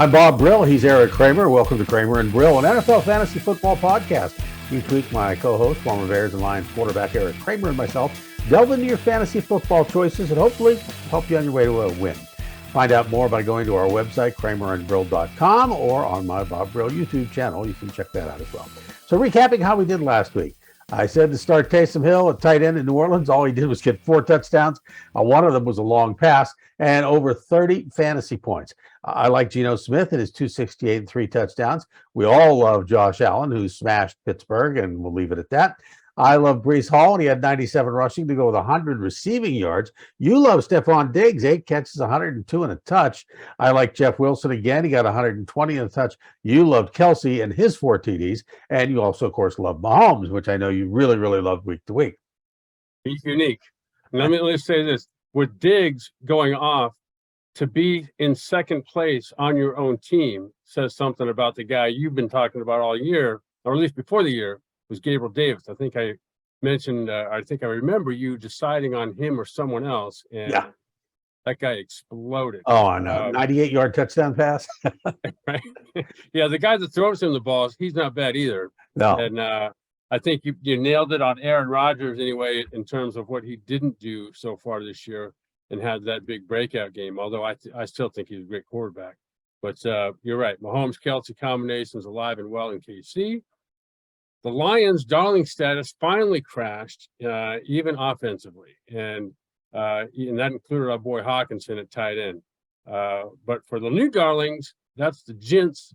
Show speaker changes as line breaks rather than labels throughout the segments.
I'm Bob Brill. He's Eric Kramer. Welcome to Kramer and Brill, an NFL fantasy football podcast. Each week, my co-host, former Bears and Lions quarterback Eric Kramer, and myself delve into your fantasy football choices and hopefully help you on your way to a win. Find out more by going to our website, kramerandbrill.com, or on my Bob Brill YouTube channel. You can check that out as well. So recapping how we did last week. I said to start Taysom Hill at tight end in New Orleans. All he did was get 4 touchdowns. One of them was a long pass and over 30 fantasy points. I like Geno Smith and his 268 and 3 touchdowns. We all love Josh Allen, who smashed Pittsburgh, and we'll leave it at that. I love Breece Hall, and he had 97 rushing to go with 100 receiving yards. You love Stephon Diggs, 8 catches, 102 and a touch. I like Jeff Wilson again. He got 120 and a touch. You loved Kelsey and his 4 TDs. And you also, of course, love Mahomes, which I know you really, really love week to week.
He's unique. Let me say this. With Diggs going off, to be in second place on your own team says something about the guy you've been talking about all year, or at least before the year, was Gabriel Davis. I think I mentioned, I remember you deciding on him or someone else, and that guy exploded.
Oh, I know. 98-yard touchdown pass.
Right? Yeah, the guy that throws him the balls, he's not bad either.
No.
And I think you nailed it on Aaron Rodgers anyway, in terms of what he didn't do so far this year and had that big breakout game, although I still think he's a great quarterback. But you're right. Mahomes-Kelsey combination is alive and well in KC. The Lions' darling status finally crashed, even offensively. And that included our boy Hawkinson at tight end. But for the new darlings, that's the Gents.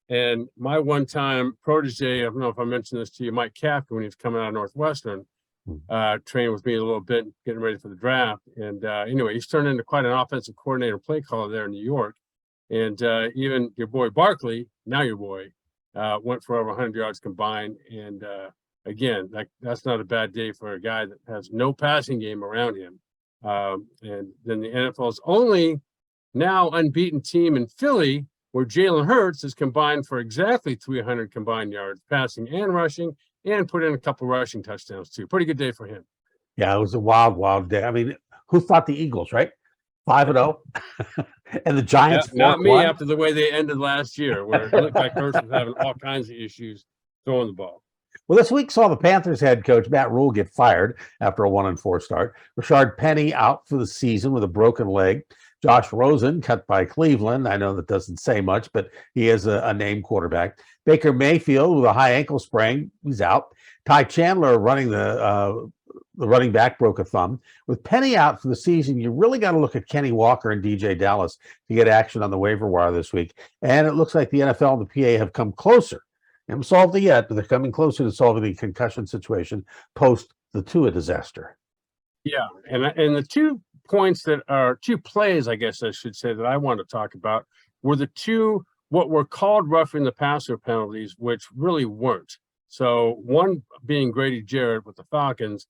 And my one-time protege, I don't know if I mentioned this to you, Mike Kafka, when he was coming out of Northwestern, trained with me a little bit, getting ready for the draft. And anyway, he's turned into quite an offensive coordinator, play caller there in New York. And even your boy Barkley, now your boy, went for over 100 yards combined. And again, that's not a bad day for a guy that has no passing game around him. And then the NFL's only now unbeaten team in Philly, where Jalen Hurts is combined for exactly 300 combined yards, passing and rushing, and put in a couple rushing touchdowns too. Pretty good day for him.
Yeah, it was a wild, wild day. I mean, who thought the Eagles, right? 5-0, and the Giants.
Not me after the way they ended last year, where it looked like Hurts was having all kinds of issues throwing the ball.
Well, this week saw the Panthers head coach Matt Rule get fired after a 1-4 start. Rashard Penny out for the season with a broken leg. Josh Rosen cut by Cleveland. I know that doesn't say much, but he is a named quarterback. Baker Mayfield with a high ankle sprain, he's out. Ty Chandler running the running back broke a thumb. With Penny out for the season, you really got to look at Kenny Walker and DJ Dallas to get action on the waiver wire this week. And it looks like the NFL and the PA have come closer. They haven't solved it yet, but they're coming closer to solving the concussion situation post the Tua disaster.
Yeah, and the 2 points that are 2 plays, I guess I should say, that I want to talk about were the 2 what were called roughing the passer penalties, which really weren't. So one being Grady Jarrett with the Falcons,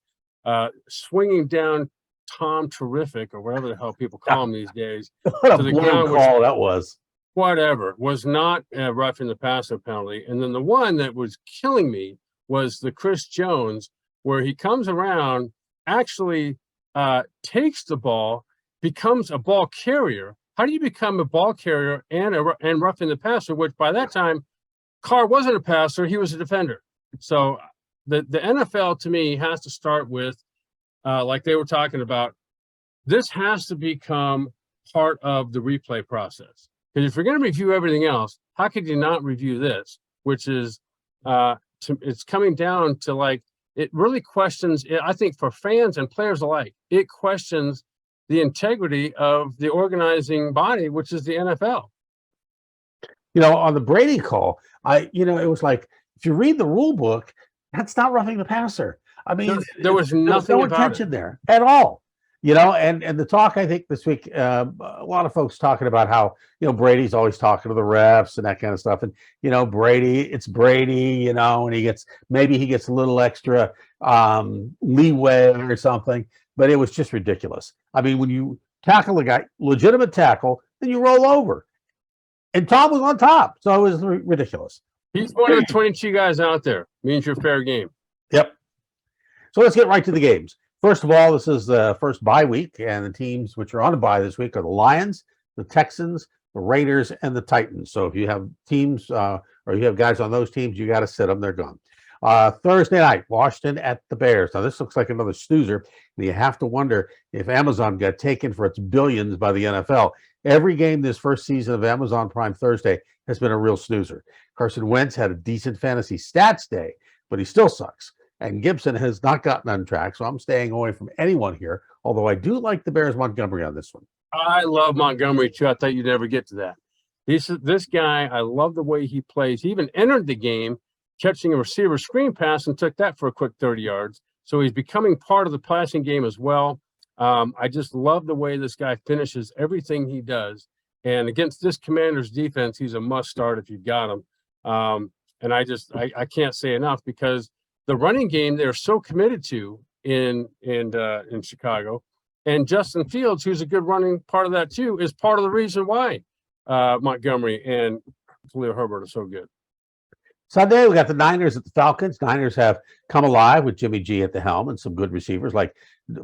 swinging down Tom Terrific, or whatever the hell people call him these days,
What a blown call that was.
Whatever, was not roughing the passer penalty. And then the one that was killing me was the Chris Jones, where he comes around, actually takes the ball, becomes a ball carrier. How do you become a ball carrier and roughing the passer, which by that time, Carr wasn't a passer, he was a defender. So the NFL, to me, has to start with, like they were talking about, this has to become part of the replay process. Because if you're going to review everything else, how could you not review this? Which is, it's coming down to, like, it really questions, I think, for fans and players alike, it questions the integrity of the organizing body, which is the NFL.
You know, on the Brady call, it was like, if you read the rule book, that's not roughing the passer. I mean,
there was nothing
no intention there at all. And the talk, I think, this week, a lot of folks talking about how, Brady's always talking to the refs and that kind of stuff. And, it's Brady, and he gets a little extra leeway or something, but it was just ridiculous. I mean, when you tackle a guy, legitimate tackle, then you roll over. And Tom was on top. So it was ridiculous.
He's one of the 22 guys out there. Means you're fair game.
Yep. So let's get right to the games. First of all, this is the first bye week, and the teams which are on a bye this week are the Lions, the Texans, the Raiders, and the Titans. So if you have teams or you have guys on those teams, you got to sit them. They're gone. Thursday night, Washington at the Bears. Now, this looks like another snoozer, and you have to wonder if Amazon got taken for its billions by the NFL. Every game this first season of Amazon Prime Thursday has been a real snoozer. Carson Wentz had a decent fantasy stats day, but he still sucks. And Gibson has not gotten on track, so I'm staying away from anyone here, although I do like the Bears Montgomery on this one.
I love Montgomery, too. I thought you'd never get to that. This guy, I love the way he plays. He even entered the game catching a receiver screen pass and took that for a quick 30 yards. So he's becoming part of the passing game as well. I just love the way this guy finishes everything he does. And against this Commanders defense, he's a must start if you've got him. And I can't say enough, because the running game they're so committed to in Chicago. And Justin Fields, who's a good running part of that too, is part of the reason why Montgomery and Khalil Herbert are so good.
Sunday, we got the Niners at the Falcons. Niners have come alive with Jimmy G at the helm and some good receivers,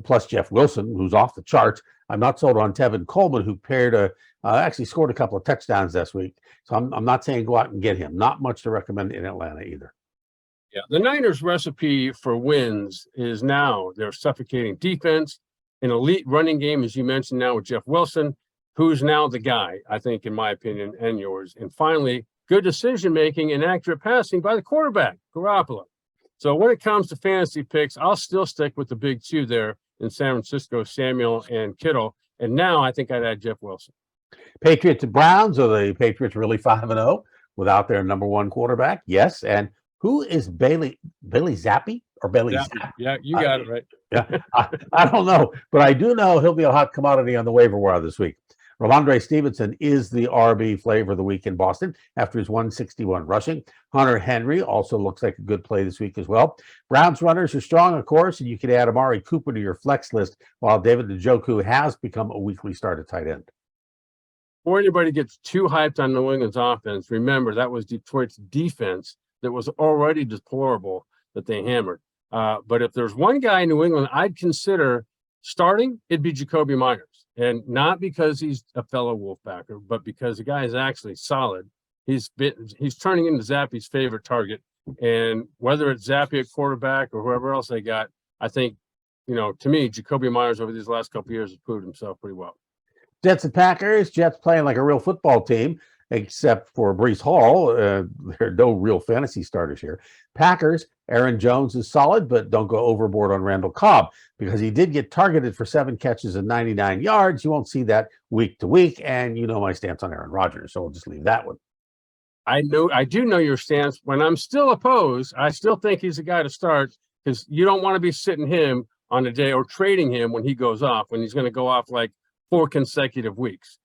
plus Jeff Wilson, who's off the charts. I'm not sold on Tevin Coleman, who actually scored a couple of touchdowns this week. So I'm not saying go out and get him. Not much to recommend in Atlanta either.
Yeah, the Niners' recipe for wins is now their suffocating defense, an elite running game, as you mentioned now with Jeff Wilson, who's now the guy, I think, in my opinion, and yours. And finally, good decision-making and accurate passing by the quarterback, Garoppolo. So when it comes to fantasy picks, I'll still stick with the big two there in San Francisco, Samuel and Kittle. And now I think I'd add Jeff Wilson.
Patriots and Browns. Are the Patriots really 5-0 without their number one quarterback? Yes. And who is Bailey Zappi or Bailey Zappi?
Yeah, you got it right.
Yeah, I don't know, but I do know he'll be a hot commodity on the waiver wire this week. Ramondre Stevenson is the RB flavor of the week in Boston after his 161 rushing. Hunter Henry also looks like a good play this week as well. Browns runners are strong, of course, and you can add Amari Cooper to your flex list, while David Njoku has become a weekly start at tight end.
Before anybody gets too hyped on New England's offense, remember that was Detroit's defense that was already deplorable that they hammered. But if there's one guy in New England I'd consider starting, it'd be Jacoby Myers. And not because he's a fellow Wolfpacker, but because the guy is actually solid. He's turning into Zappy's favorite target. And whether it's Zappy at quarterback or whoever else they got, I think, to me, Jacoby Myers over these last couple of years has proved himself pretty well.
Jets and Packers. Jets playing like a real football team, except for Breece Hall. There are no real fantasy starters here. Packers, Aaron Jones is solid, but don't go overboard on Randall Cobb, because he did get targeted for 7 catches and 99 yards. You won't see that week to week, and you know my stance on Aaron Rodgers, so we'll just leave that one.
I do know your stance. When I'm still opposed, I still think he's a guy to start, because you don't want to be sitting him on a day or trading him when he goes off, when he's going to go off like 4 consecutive weeks.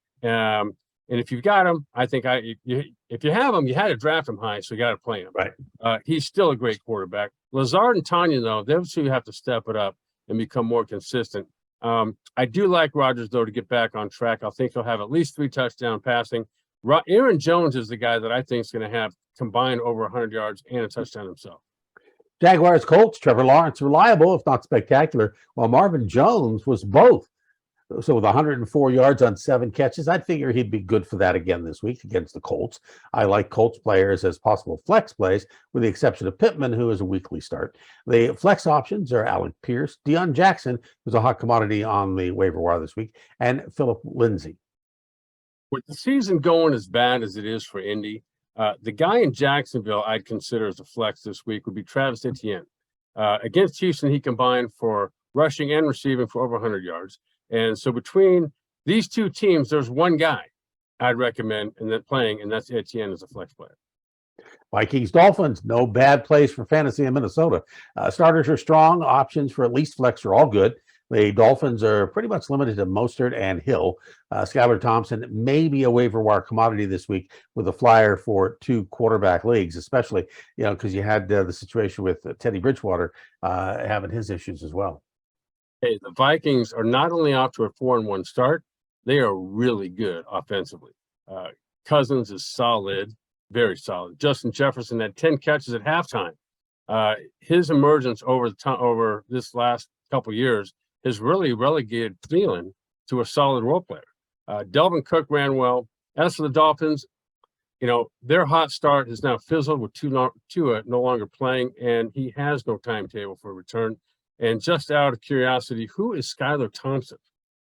And if you've got him, I think if you have him, you had to draft him high, so you got to play him.
Right.
He's still a great quarterback. Lazard and Tanya, though, those two have to step it up and become more consistent. I do like Rodgers, though, to get back on track. I think he'll have at least 3 touchdown passing. Aaron Jones is the guy that I think is going to have combined over 100 yards and a touchdown himself.
Jaguars Colts, Trevor Lawrence, reliable, if not spectacular, while Marvin Jones was both. So with 104 yards on 7 catches, I'd figure he'd be good for that again this week against the Colts. I like Colts players as possible flex plays, with the exception of Pittman, who is a weekly start. The flex options are Alec Pierce, Deion Jackson, who's a hot commodity on the waiver wire this week, and Philip Lindsay.
With the season going as bad as it is for Indy, the guy in Jacksonville I'd consider as a flex this week would be Travis Etienne. Against Houston, he combined for rushing and receiving for over 100 yards. And so between these two teams, there's one guy I'd recommend and that's Etienne as a flex player.
Vikings Dolphins, no bad place for fantasy in Minnesota. Starters are strong. Options for at least flex are all good. The Dolphins are pretty much limited to Mostert and Hill. Skylar Thompson may be a waiver wire commodity this week with a flyer for 2 quarterback leagues, especially because you had the situation with Teddy Bridgewater having his issues as well.
Hey, the Vikings are not only off to a 4-1 start, they are really good offensively. Cousins is solid, very solid. Justin Jefferson had 10 catches at halftime. His emergence over this last couple years has really relegated Thielen to a solid role player. Delvin Cook ran well. As for the Dolphins, their hot start has now fizzled with Tua no longer playing, and he has no timetable for return. And just out of curiosity, who is Skylar Thompson,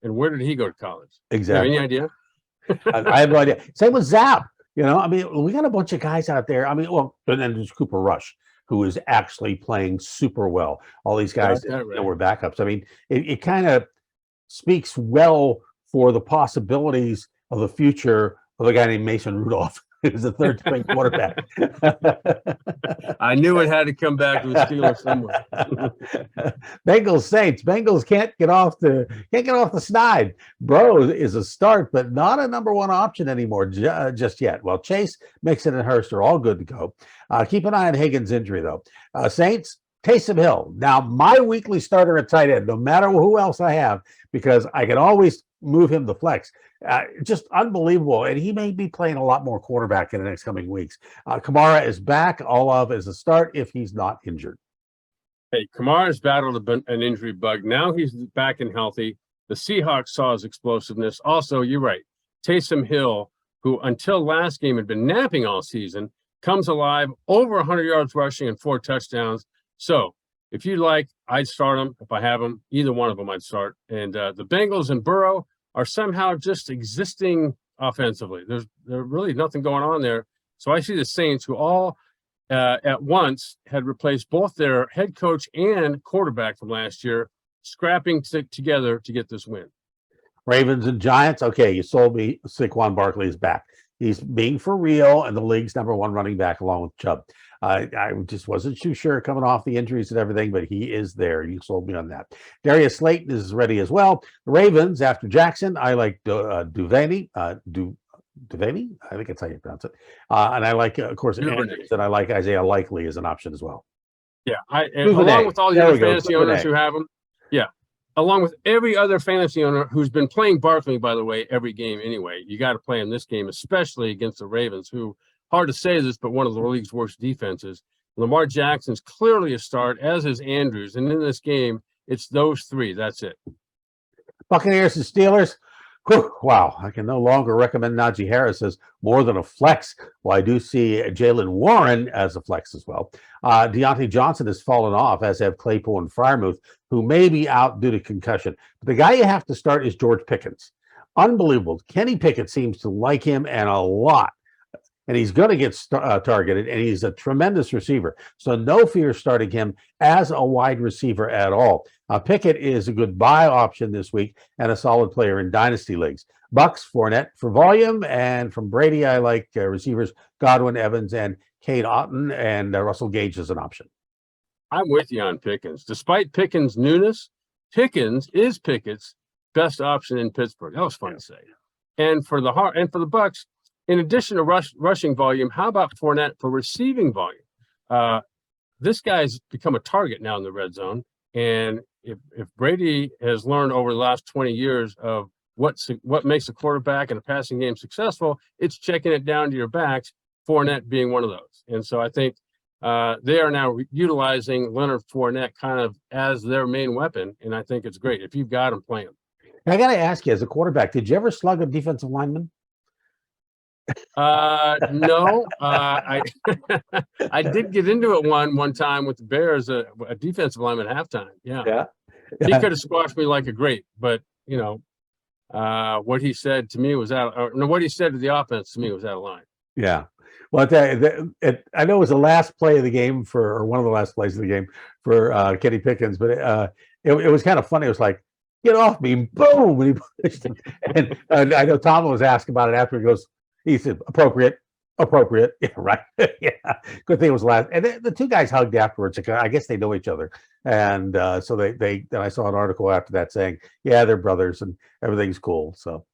and where did he go to college?
Exactly.
You have any idea?
I have no idea. Same with Zap. We got a bunch of guys out there. And then there's Cooper Rush, who is actually playing super well. All these guys were backups. It kind of speaks well for the possibilities of the future of a guy named Mason Rudolph, who's the third string quarterback.
I knew it had to come back to the Steelers somewhere.
Bengals Saints. Bengals can't get off the snide. Bro is a start, but not a number one option anymore just yet. Well, Chase, Mixon, and Hurst are all good to go. Keep an eye on Higgins' injury, though. Saints, Taysom Hill. Now, my weekly starter at tight end, no matter who else I have, because I can always move him to flex. Just unbelievable. And he may be playing a lot more quarterback in the next coming weeks. Kamara is back. Olav is a start if he's not injured.
Hey, Kamara's battled an injury bug. Now he's back and healthy. The Seahawks saw his explosiveness. Also, you're right. Taysom Hill, who until last game had been napping all season, comes alive, over 100 yards rushing and 4 touchdowns. So if you like, I'd start him. If I have him, either one of them I'd start. And the Bengals and Burrow are somehow just existing offensively. There's really nothing going on there. So I see the Saints, who all at once had replaced both their head coach and quarterback from last year, scrapping together to get this win.
Ravens and Giants. Okay, you sold me. Saquon Barkley is back. He's being for real, and the league's number one running back along with Chubb. I just wasn't too sure coming off the injuries and everything, but he is there. You sold me on that. Darius Slayton is ready as well. The Ravens, after Jackson, I like Duvernay. Duvernay? I think that's how you pronounce it. And I like, of course, Andrews, and I like Isaiah Likely as an option as well.
Yeah, along with all the other fantasy owners who have him. Yeah, along with every other fantasy owner who's been playing Barkley, by the way, every game anyway. You got to play him this game, especially against the Ravens, who, hard to say this, but one of the league's worst defenses. Lamar Jackson's clearly a start, as is Andrews. And in this game, it's those three. That's it.
Buccaneers and Steelers. Whew, wow, I can no longer recommend Najee Harris as more than a flex. Well, I do see Jalen Warren as a flex as well. Deontay Johnson has fallen off, as have Claypool and Freiermuth, who may be out due to concussion. But the guy you have to start is George Pickens. Unbelievable. Kenny Pickett seems to like him, and a lot. And he's going to get targeted, and he's a tremendous receiver. So no fear starting him as a wide receiver at all. Pickett is a good buy option this week and a solid player in dynasty leagues. Bucks, Fournette for volume, and from Brady, I like receivers Godwin, Evans, and Cade Otton, and Russell Gage as an option.
I'm with you on Pickens. Despite Pickens' newness, Pickens is Pickett's best option in Pittsburgh. That was fun to say. And for the Bucks, in addition to rushing volume, how about Fournette for receiving volume? This guy's become a target now in the red zone. And if Brady has learned over the last 20 years of what makes a quarterback and a passing game successful, it's checking it down to your backs, Fournette being one of those. And so I think they are now utilizing Leonard Fournette kind of as their main weapon. And I think it's great. If you've got him, play him.
I got to ask you, as a quarterback, did you ever slug a defensive lineman?
No, I I did get into it one time with the Bears, a defensive lineman at halftime. Yeah. He could have squashed me like a grape, but what he said to me was what he said to the offense to me was out of line. Yeah.
Well, I know it was the last play of the game or one of the last plays of the game for Kenny Pickens, but it was kind of funny. It was like, get off me, boom, and he pushed it. And I know Tom was asked about it after. He said, appropriate. Yeah, right. Yeah. Good thing it was last. And the two guys hugged afterwards. I guess they know each other. And so then I saw an article after that saying, yeah, they're brothers and everything's cool. So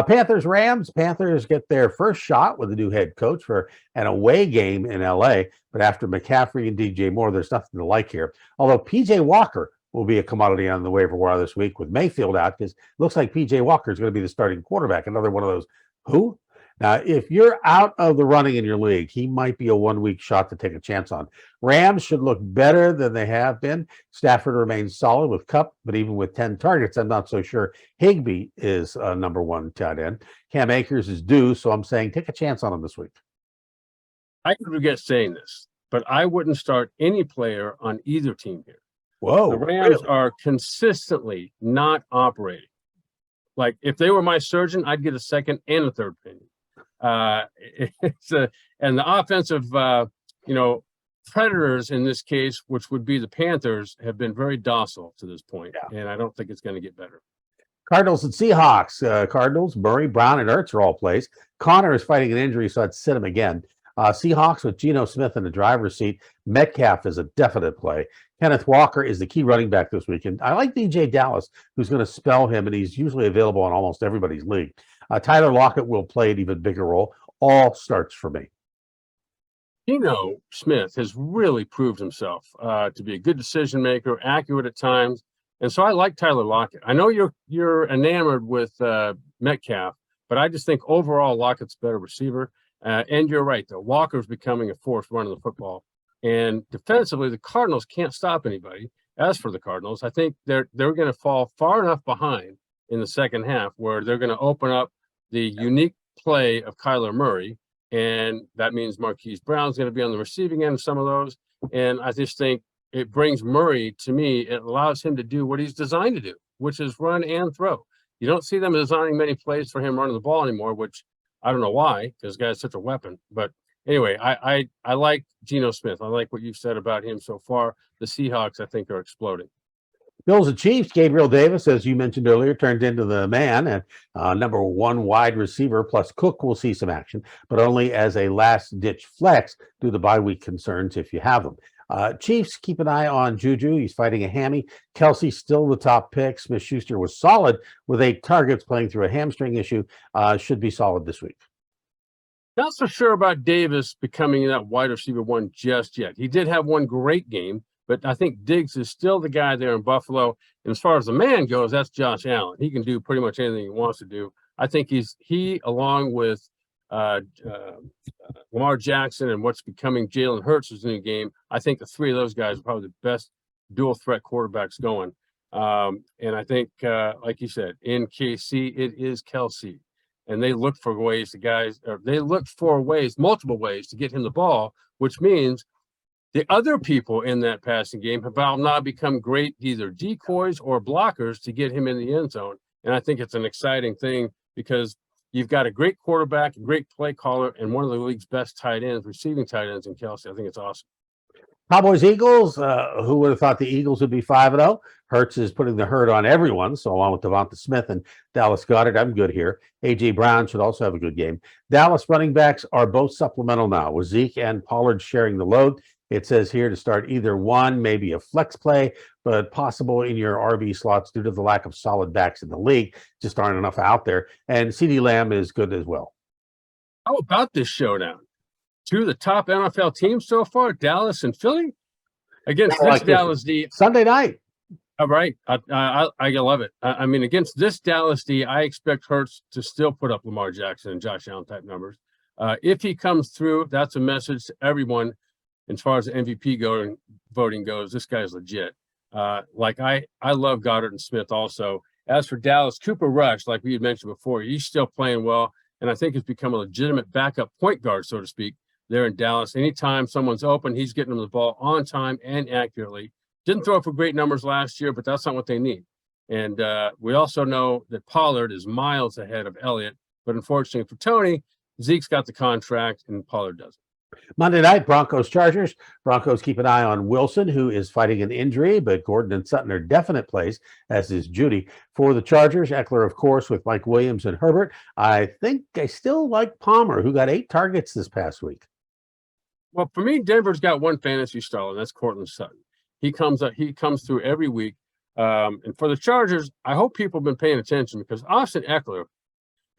Panthers, Rams. Panthers get their first shot with a new head coach for an away game in LA. But after McCaffrey and DJ Moore, there's nothing to like here. Although PJ Walker will be a commodity on the waiver wire this week with Mayfield out, because it looks like PJ Walker is going to be the starting quarterback. Another one of those, who? Now, if you're out of the running in your league, he might be a 1 week shot to take a chance on. Rams should look better than they have been. Stafford remains solid with Kupp, but even with 10 targets, I'm not so sure Higbee is number one tight end. Cam Akers is due, so I'm saying take a chance on him this week.
I could regret saying this, but I wouldn't start any player on either team here.
Whoa,
The Rams are consistently not operating. Like, if they were my surgeon, I'd get a second and a third opinion. And the offensive, predators in this case, which would be the Panthers, have been very docile to this point, and I don't think it's going to get better.
Cardinals and Seahawks. Cardinals, Murray, Brown, and Ertz are all plays. Connor is fighting an injury, so I'd sit him again. Seahawks with Geno Smith in the driver's seat. Metcalf is a definite play. Kenneth Walker is the key running back this weekend. I like DJ Dallas, who's going to spell him, and he's usually available in almost everybody's league. Tyler Lockett will play an even bigger role. All starts for me.
Geno Smith has really proved himself to be a good decision maker, accurate at times, and so I like Tyler Lockett. I know you're enamored with Metcalf, but I just think overall Lockett's a better receiver. And you're right, though. Walker's becoming a force running the football. And defensively, the Cardinals can't stop anybody. As for the Cardinals, I think they're going to fall far enough behind in the second half where they're going to open up the unique play of Kyler Murray. And that means Marquise Brown's going to be on the receiving end of some of those. And I just think it brings Murray, to me, it allows him to do what he's designed to do, which is run and throw. You don't see them designing many plays for him running the ball anymore, which I don't know why, because this guy's such a weapon. But anyway, I like Geno Smith. I like what you've said about him so far. The Seahawks, I think, are exploding.
Bills and Chiefs. Gabriel Davis, as you mentioned earlier, turned into the man and number one wide receiver. Plus Cook will see some action, but only as a last-ditch flex due to bye week concerns if you have them. Chiefs, keep an eye on Juju. He's fighting a hammy. Kelsey still the top pick. Smith-Schuster was solid with 8 targets playing through a hamstring issue. Should be solid this week.
Not so sure about Davis becoming that wide receiver one just yet. He did have one great game, but I think Diggs is still the guy there in Buffalo. And as far as the man goes, that's Josh Allen. He can do pretty much anything he wants to do. I think he along with Lamar Jackson and what's becoming Jalen Hurts' new game, I think the three of those guys are probably the best dual threat quarterbacks going. And I think, like you said, in KC, it is Kelsey. And they look for ways multiple ways to get him the ball, which means the other people in that passing game have now become great either decoys or blockers to get him in the end zone. And I think it's an exciting thing because you've got a great quarterback, a great play caller, and one of the league's best tight ends, receiving tight ends in Kelsey. I think it's awesome.
Cowboys Eagles. Who would have thought the Eagles would be 5-0? Hurts is putting the hurt on everyone. So along with Devonta Smith and Dallas Goedert, I'm good here. A.J. Brown should also have a good game. Dallas running backs are both supplemental now, with Zeke and Pollard sharing the load. It says here to start either one, maybe a flex play, but possible in your RB slots due to the lack of solid backs in the league. Just aren't enough out there. And CeeDee Lamb is good as well.
How about this showdown? Two of the top NFL teams so far, Dallas and Philly, against this Dallas D.
Sunday night.
All right. I love it. I mean, against this Dallas D, I expect Hurts to still put up Lamar Jackson and Josh Allen type numbers. If he comes through, that's a message to everyone. As far as the MVP voting goes, this guy's legit. I love Goddard and Smith also. As for Dallas, Cooper Rush, like we had mentioned before, he's still playing well, and I think has become a legitimate backup point guard, so to speak, there in Dallas. Anytime someone's open, he's getting them the ball on time and accurately. Didn't throw for great numbers last year, but that's not what they need. And we also know that Pollard is miles ahead of Elliott, but unfortunately for Tony, Zeke's got the contract and Pollard doesn't.
Monday night, Broncos-Chargers. Broncos keep an eye on Wilson, who is fighting an injury, but Gordon and Sutton are definite plays, as is Judy. For the Chargers, Eckler, of course, with Mike Williams and Herbert. I think I still like Palmer, who got 8 targets this past week.
Well, for me, Denver's got one fantasy star, and that's Cortland Sutton. He comes through every week. And for the Chargers, I hope people have been paying attention because Austin Eckler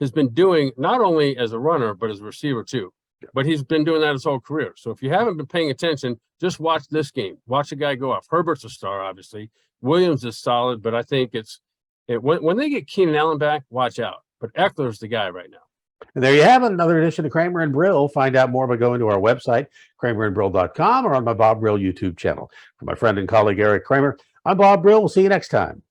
has been doing not only as a runner, but as a receiver too. But he's been doing that his whole career. So if you haven't been paying attention, just watch this game. Watch the guy go off. Herbert's a star, obviously. Williams is solid, but I think when they get Keenan Allen back, watch out. But Eckler's the guy right now.
And there you have it, another edition of Kramer and Brill. Find out more by going to our website, kramerandbrill.com, or on my Bob Brill YouTube channel. For my friend and colleague Eric Kramer, I'm Bob Brill. We'll see you next time.